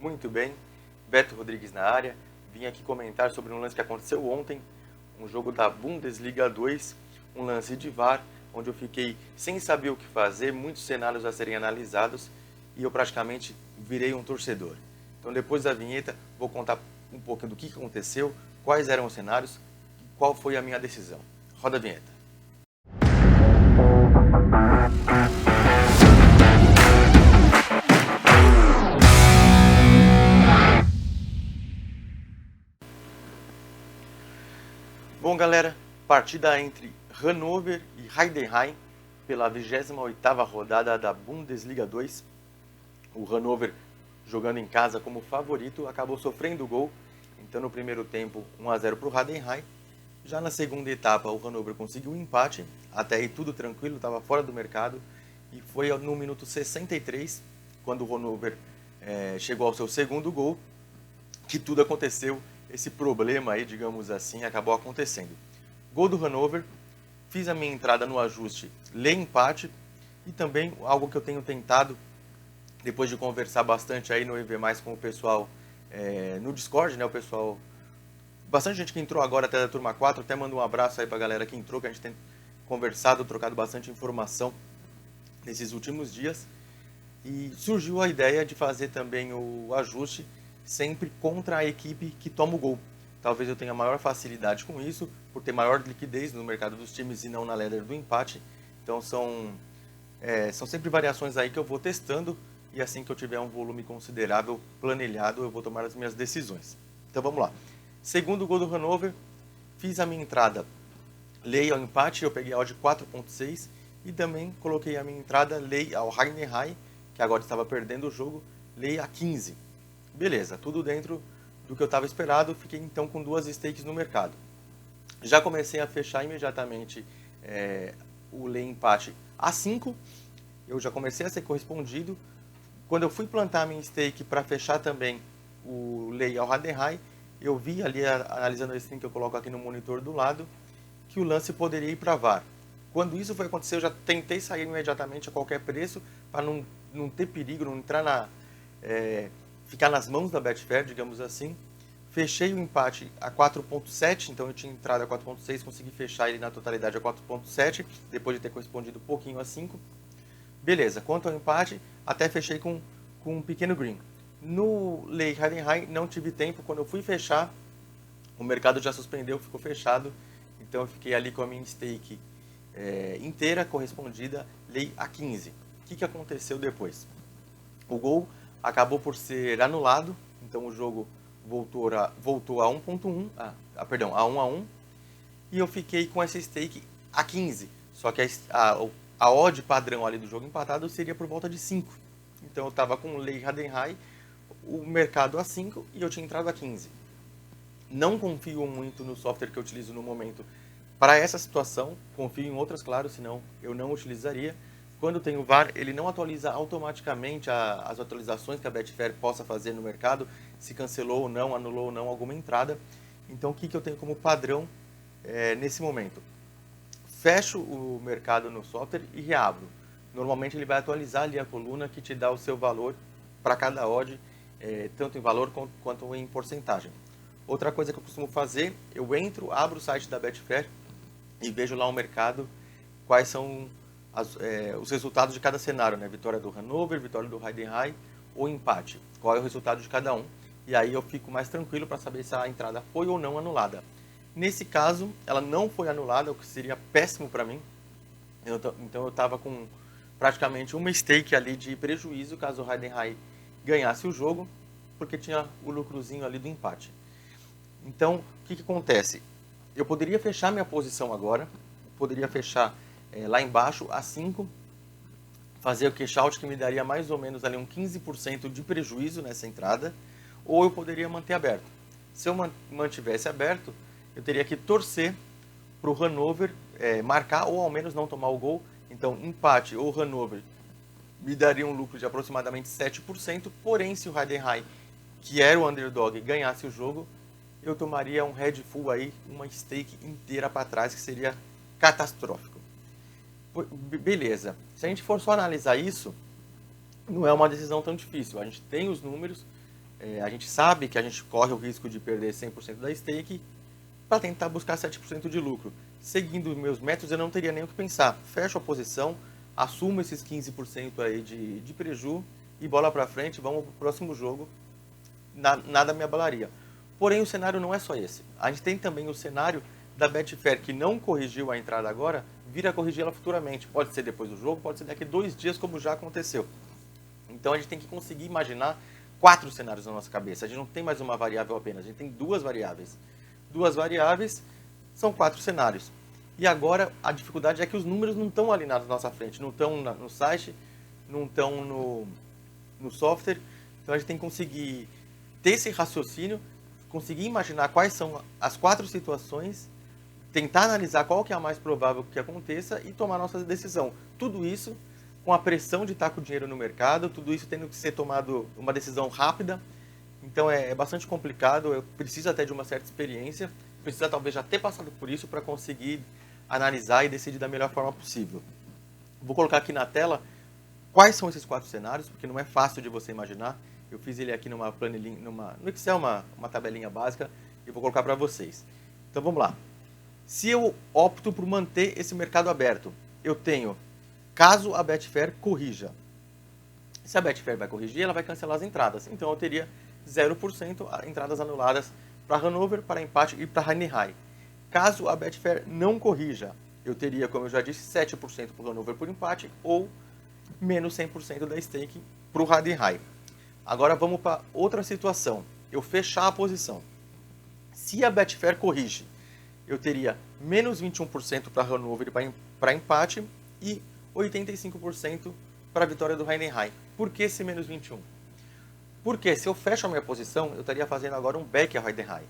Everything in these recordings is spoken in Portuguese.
Muito bem, Beto Rodrigues na área. Vim aqui comentar sobre um lance que aconteceu ontem, um jogo da Bundesliga 2, um lance de VAR, onde eu fiquei sem saber o que fazer, muitos cenários a serem analisados e eu praticamente virei um torcedor. Então depois da vinheta vou contar um pouquinho do que aconteceu, quais eram os cenários e qual foi a minha decisão. Roda a vinheta. Bom, galera, partida entre Hannover e Heidenheim pela 28ª rodada da Bundesliga 2. O Hannover, jogando em casa como favorito, acabou sofrendo o gol. Então, no primeiro tempo, 1-0 para o Heidenheim. Já na segunda etapa, o Hannover conseguiu um empate. Até aí tudo tranquilo, estava fora do mercado. E foi no minuto 63, quando o Hannover chegou ao seu segundo gol, que tudo aconteceu. Esse problema aí, digamos assim, acabou acontecendo. Gol do Hannover, fiz a minha entrada no ajuste, lei empate, e também algo que eu tenho tentado, depois de conversar bastante aí no EV+, com o pessoal no Discord, né, o pessoal, bastante gente que entrou agora até da turma 4, até mando um abraço aí pra galera que entrou, que a gente tem conversado, trocado bastante informação nesses últimos dias, e surgiu a ideia de fazer também o ajuste sempre contra a equipe que toma o gol. Talvez eu tenha maior facilidade com isso, por ter maior liquidez no mercado dos times e não na ladder do empate. Então são sempre variações aí que eu vou testando e assim que eu tiver um volume considerável planilhado, eu vou tomar as minhas decisões. Então vamos lá. Segundo gol do Hannover, fiz a minha entrada lei ao empate, eu peguei a odd 4.6 e também coloquei a minha entrada lei ao Heidenheim, que agora estava perdendo o jogo, lei a 15. Beleza, tudo dentro do que eu estava esperado, fiquei então com duas stakes no mercado. Já comecei a fechar imediatamente o lei empate a 5, eu já comecei a ser correspondido. Quando eu fui plantar a minha stake para fechar também o lei ao Heidenheim, eu vi ali, analisando a string que eu coloco aqui no monitor do lado, que o lance poderia ir para VAR. Quando isso foi acontecer, eu já tentei sair imediatamente a qualquer preço, para não ter perigo, não entrar ficar nas mãos da Betfair, digamos assim. Fechei o empate a 4.7, então eu tinha entrado a 4.6, consegui fechar ele na totalidade a 4.7, depois de ter correspondido um pouquinho a 5. Beleza, quanto ao empate, até fechei com um pequeno green. No lei Heidenheim não tive tempo, quando eu fui fechar, o mercado já suspendeu, ficou fechado, então eu fiquei ali com a minha stake inteira correspondida, lei a 15. O que aconteceu depois? O gol acabou por ser anulado, então o jogo voltou a 1.1, a 1-1, e eu fiquei com essa stake a 15, só que a odd padrão ali do jogo empatado seria por volta de 5. Então eu estava com lei Heidenheim, o mercado a 5 e eu tinha entrado a 15. Não confio muito no software que eu utilizo no momento para essa situação, confio em outras, claro, senão eu não utilizaria. Quando tem o VAR, ele não atualiza automaticamente as atualizações que a Betfair possa fazer no mercado, se cancelou ou não, anulou ou não alguma entrada. Então, o que eu tenho como padrão nesse momento? Fecho o mercado no software e reabro. Normalmente ele vai atualizar ali a coluna que te dá o seu valor para cada odd, tanto em valor quanto em porcentagem. Outra coisa que eu costumo fazer, eu entro, abro o site da Betfair e vejo lá o mercado, quais são os resultados de cada cenário, né? Vitória do Hannover, vitória do Heidenheim ou empate. Qual é o resultado de cada um? E aí eu fico mais tranquilo para saber se a entrada foi ou não anulada. Nesse caso, ela não foi anulada, o que seria péssimo para mim. Então eu estava com praticamente uma stake ali de prejuízo caso o Heidenheim ganhasse o jogo, porque tinha o lucrozinho ali do empate. Então, o que acontece? Eu poderia fechar minha posição agora, poderia fechar lá embaixo a 5, fazer o cash out que me daria mais ou menos ali um 15% de prejuízo nessa entrada, ou eu poderia manter aberto. Se eu mantivesse aberto, eu teria que torcer para o Hannover marcar ou ao menos não tomar o gol. Então, empate ou Hannover me daria um lucro de aproximadamente 7%, porém se o Heidenheim, que era o underdog, ganhasse o jogo, eu tomaria um red full aí, uma stake inteira para trás, que seria catastrófico. Beleza, se a gente for só analisar isso, não é uma decisão tão difícil. A gente tem os números, A gente sabe que a gente corre o risco de perder 100% da stake para tentar buscar 7% de lucro. Seguindo meus métodos, eu não teria nem o que pensar. Fecho a posição, assumo esses 15% aí de preju e bola para frente, vamos para o próximo jogo. Nada me abalaria. Porém, o cenário não é só esse. A gente tem também o cenário da Betfair, que não corrigiu a entrada agora, vir a corrigir ela futuramente. Pode ser depois do jogo, pode ser daqui a 2 dias, como já aconteceu. Então, a gente tem que conseguir imaginar 4 cenários na nossa cabeça. A gente não tem mais uma variável apenas, a gente tem 2 variáveis. 2 variáveis são 4 cenários. E agora, a dificuldade é que os números não estão alinhados na nossa frente, não estão no site, não estão no software. Então, a gente tem que conseguir ter esse raciocínio, conseguir imaginar quais são as 4 situações, tentar analisar qual que é a mais provável que aconteça e tomar nossa decisão. Tudo isso com a pressão de estar com o dinheiro no mercado, tudo isso tendo que ser tomado uma decisão rápida. Então é bastante complicado, eu preciso até de uma certa experiência, precisa talvez já ter passado por isso para conseguir analisar e decidir da melhor forma possível. Vou colocar aqui na tela quais são esses 4 cenários, porque não é fácil de você imaginar. Eu fiz ele aqui numa planilhinha, no Excel, uma tabelinha básica, e vou colocar para vocês. Então vamos lá. Se eu opto por manter esse mercado aberto, eu tenho, caso a Betfair corrija. Se a Betfair vai corrigir, ela vai cancelar as entradas. Então eu teria 0% entradas anuladas para Hannover, para empate e para Heidenheim. Caso a Betfair não corrija, eu teria, como eu já disse, 7% para o Hannover por empate ou menos 100% da stake para o Heidenheim. Agora vamos para outra situação. Eu fechar a posição. Se a Betfair corrige, eu teria menos 21% para Hannover e para empate e 85% para a vitória do Heidenheim. Por que esse menos 21? Porque se eu fecho a minha posição, eu estaria fazendo agora um back a Heidenheim.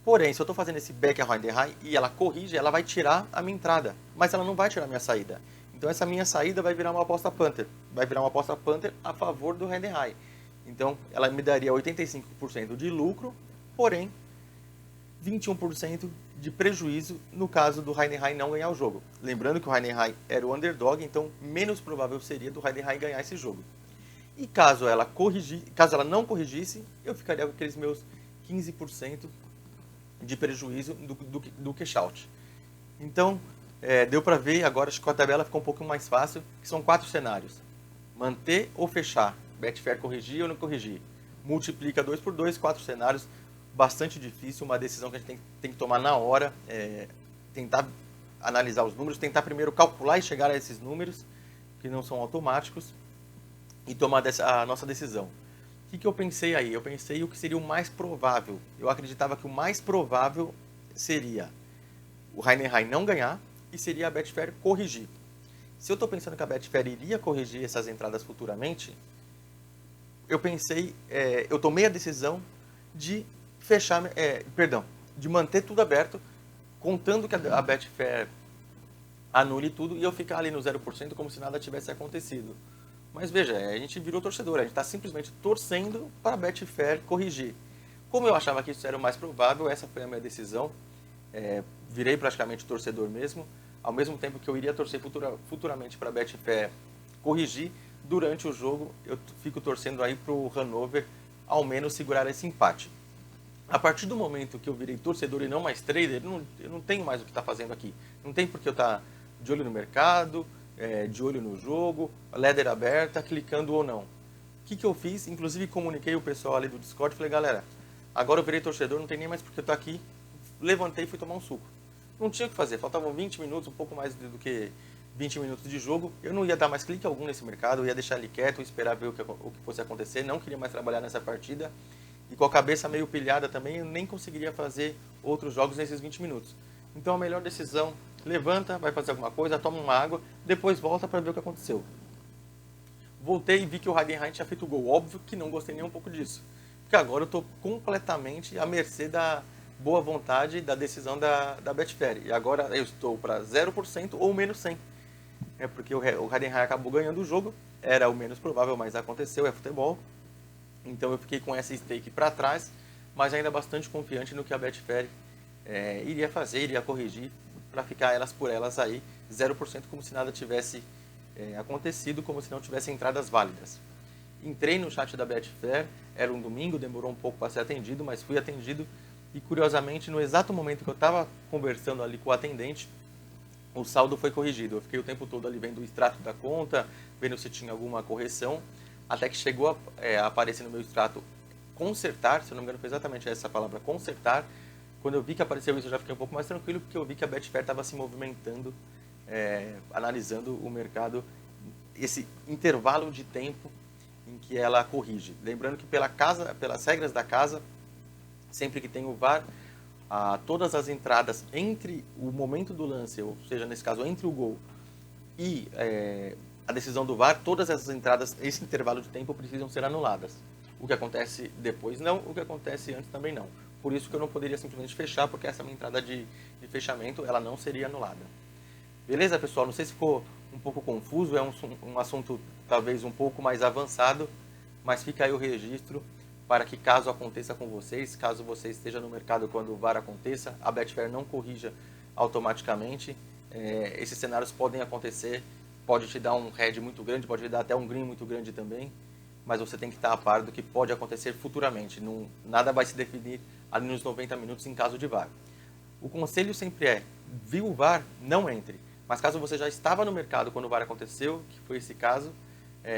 Porém, se eu estou fazendo esse back a Heidenheim e ela corrige, ela vai tirar a minha entrada, mas ela não vai tirar a minha saída. Então essa minha saída vai virar uma aposta Panther. Vai virar uma aposta Panther a favor do Heidenheim. Então ela me daria 85% de lucro, porém 21% de prejuízo no caso do Heidenheim não ganhar o jogo. Lembrando que o Heidenheim era o underdog, então menos provável seria do Heidenheim ganhar esse jogo. E caso ela não corrigisse, eu ficaria com aqueles meus 15% de prejuízo do cash out. Então, deu para ver, agora acho que com a tabela ficou um pouco mais fácil, que são 4 cenários. Manter ou fechar, Betfair corrigir ou não corrigir. Multiplica 2 por 2, 4 cenários, bastante difícil, uma decisão que a gente tem que tomar na hora, tentar analisar os números, tentar primeiro calcular e chegar a esses números, que não são automáticos, e tomar a nossa decisão. O que eu pensei aí? Eu pensei o que seria o mais provável. Eu acreditava que o mais provável seria o Heidenheim não ganhar e seria a Betfair corrigir. Se eu estou pensando que a Betfair iria corrigir essas entradas futuramente, eu tomei a decisão de de manter tudo aberto, contando que a Betfair anule tudo e eu ficar ali no 0% como se nada tivesse acontecido. Mas veja, a gente virou torcedor, a gente está simplesmente torcendo para a Betfair corrigir. Como eu achava que isso era o mais provável, essa foi a minha decisão. Virei praticamente torcedor mesmo, ao mesmo tempo que eu iria torcer futuramente para a Betfair corrigir, durante o jogo eu fico torcendo aí para o Hannover ao menos segurar esse empate. A partir do momento que eu virei torcedor e não mais trader, eu não tenho mais o que estar fazendo aqui. Não tem porque eu estar de olho no mercado, de olho no jogo, ladder aberta, clicando ou não. O que eu fiz? Inclusive comuniquei o pessoal ali do Discord, falei, galera, agora eu virei torcedor, não tem nem mais porque eu estou aqui. Levantei e fui tomar um suco. Não tinha o que fazer, faltavam 20 minutos, um pouco mais do que 20 minutos de jogo. Eu não ia dar mais clique algum nesse mercado, eu ia deixar ele quieto, esperar ver o que fosse acontecer, não queria mais trabalhar nessa partida. E com a cabeça meio pilhada também, eu nem conseguiria fazer outros jogos nesses 20 minutos. Então a melhor decisão, levanta, vai fazer alguma coisa, toma uma água, depois volta para ver o que aconteceu. Voltei e vi que o Heidenheim tinha feito o gol. Óbvio que não gostei nem um pouco disso. Porque agora eu estou completamente à mercê da boa vontade da decisão da Betfair. E agora eu estou para 0% ou menos 100%. Porque o Heidenheim acabou ganhando o jogo, era o menos provável, mas aconteceu, é futebol. Então eu fiquei com essa stake para trás, mas ainda bastante confiante no que a Betfair iria fazer, iria corrigir, para ficar elas por elas aí, 0% como se nada tivesse acontecido, como se não tivesse entradas válidas. Entrei no chat da Betfair, era um domingo, demorou um pouco para ser atendido, mas fui atendido e, curiosamente, no exato momento que eu estava conversando ali com o atendente, o saldo foi corrigido. Eu fiquei o tempo todo ali vendo o extrato da conta, vendo se tinha alguma correção, até que chegou a aparecer no meu extrato consertar, se eu não me engano foi exatamente essa palavra, consertar. Quando eu vi que apareceu isso, eu já fiquei um pouco mais tranquilo, porque eu vi que a Betfair estava se movimentando, analisando o mercado, esse intervalo de tempo em que ela corrige. Lembrando que pelas regras da casa, sempre que tem o VAR, todas as entradas entre o momento do lance, ou seja, nesse caso, entre o gol e a decisão do VAR, todas essas entradas, esse intervalo de tempo, precisam ser anuladas. O que acontece depois não, o que acontece antes também não. Por isso que eu não poderia simplesmente fechar, porque essa minha entrada de fechamento, ela não seria anulada. Beleza, pessoal? Não sei se ficou um pouco confuso, é um assunto talvez um pouco mais avançado, mas fica aí o registro para que, caso aconteça com vocês, caso você esteja no mercado quando o VAR aconteça, a Betfair não corrija automaticamente. Esses cenários podem acontecer, pode te dar um head muito grande, pode te dar até um green muito grande também, mas você tem que estar a par do que pode acontecer futuramente. Nada vai se definir ali nos 90 minutos em caso de VAR. O conselho sempre viu o VAR, não entre. Mas caso você já estava no mercado quando o VAR aconteceu, que foi esse caso,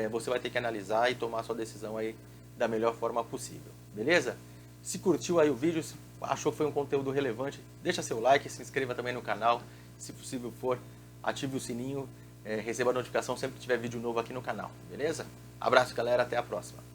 você vai ter que analisar e tomar a sua decisão aí da melhor forma possível. Beleza? Se curtiu aí o vídeo, se achou que foi um conteúdo relevante, deixa seu like, se inscreva também no canal. Se possível for, ative o sininho, receba a notificação sempre que tiver vídeo novo aqui no canal. Beleza? Abraço, galera. Até a próxima.